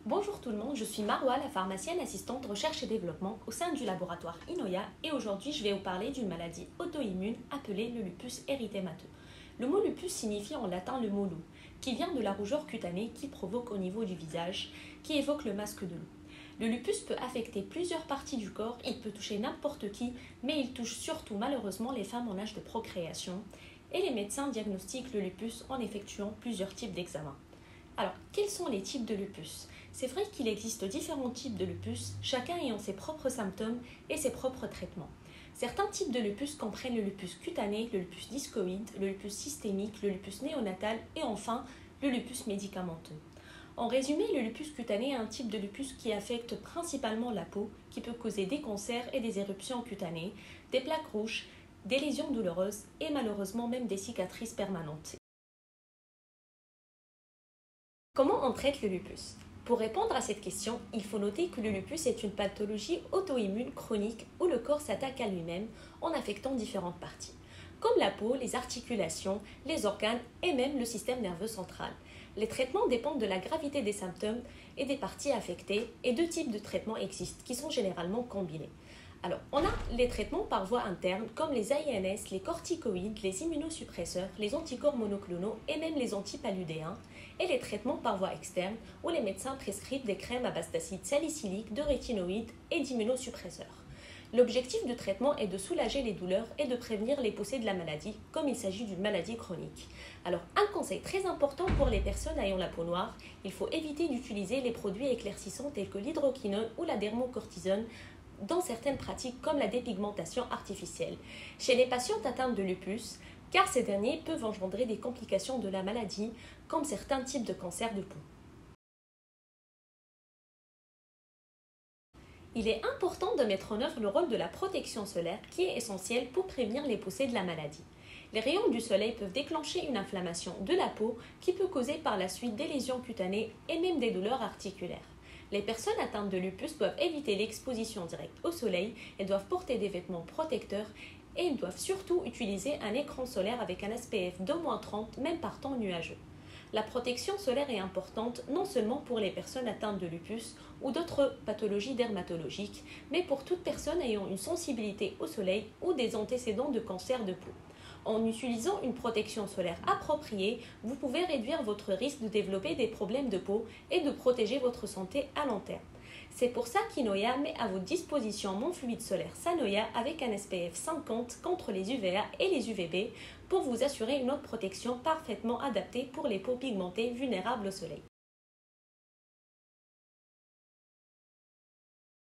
Bonjour tout le monde, je suis Marwa, la pharmacienne assistante recherche et développement au sein du laboratoire Inoya et aujourd'hui je vais vous parler d'une maladie auto-immune appelée le lupus érythémateux. Le mot lupus signifie en latin le mot loup, qui vient de la rougeur cutanée qui provoque au niveau du visage, qui évoque le masque de loup. Le lupus peut affecter plusieurs parties du corps, il peut toucher n'importe qui, mais il touche surtout malheureusement les femmes en âge de procréation et les médecins diagnostiquent le lupus en effectuant plusieurs types d'examens. Alors, quels sont les types de lupus? C'est vrai qu'il existe différents types de lupus, chacun ayant ses propres symptômes et ses propres traitements. Certains types de lupus comprennent le lupus cutané, le lupus discoïde, le lupus systémique, le lupus néonatal et enfin le lupus médicamenteux. En résumé, le lupus cutané est un type de lupus qui affecte principalement la peau, qui peut causer des cancers et des éruptions cutanées, des plaques rouges, des lésions douloureuses et malheureusement même des cicatrices permanentes. Comment on traite le lupus? Pour répondre à cette question, il faut noter que le lupus est une pathologie auto-immune chronique où le corps s'attaque à lui-même en affectant différentes parties, comme la peau, les articulations, les organes et même le système nerveux central. Les traitements dépendent de la gravité des symptômes et des parties affectées et deux types de traitements existent qui sont généralement combinés. Alors, on a les traitements par voie interne comme les AINS, les corticoïdes, les immunosuppresseurs, les anticorps monoclonaux et même les antipaludéens, et les traitements par voie externe où les médecins prescrivent des crèmes à base d'acide salicylique, de rétinoïdes et d'immunosuppresseurs. L'objectif du traitement est de soulager les douleurs et de prévenir les poussées de la maladie, comme il s'agit d'une maladie chronique. Alors, un conseil très important pour les personnes ayant la peau noire, il faut éviter d'utiliser les produits éclaircissants tels que l'hydroquinone ou la dermocortisone dans certaines pratiques comme la dépigmentation artificielle. Chez les patientes atteintes de lupus, car ces derniers peuvent engendrer des complications de la maladie, comme certains types de cancers de peau. Il est important de mettre en œuvre le rôle de la protection solaire qui est essentiel pour prévenir les poussées de la maladie. Les rayons du soleil peuvent déclencher une inflammation de la peau qui peut causer par la suite des lésions cutanées et même des douleurs articulaires. Les personnes atteintes de lupus doivent éviter l'exposition directe au soleil, elles doivent porter des vêtements protecteurs et ils doivent surtout utiliser un écran solaire avec un SPF d'au-30, même par temps nuageux. La protection solaire est importante non seulement pour les personnes atteintes de lupus ou d'autres pathologies dermatologiques, mais pour toute personne ayant une sensibilité au soleil ou des antécédents de cancer de peau. En utilisant une protection solaire appropriée, vous pouvez réduire votre risque de développer des problèmes de peau et de protéger votre santé à long terme. C'est pour ça qu'Inoya met à votre disposition mon fluide solaire Sanoya avec un SPF 50 contre les UVA et les UVB pour vous assurer une haute protection parfaitement adaptée pour les peaux pigmentées vulnérables au soleil.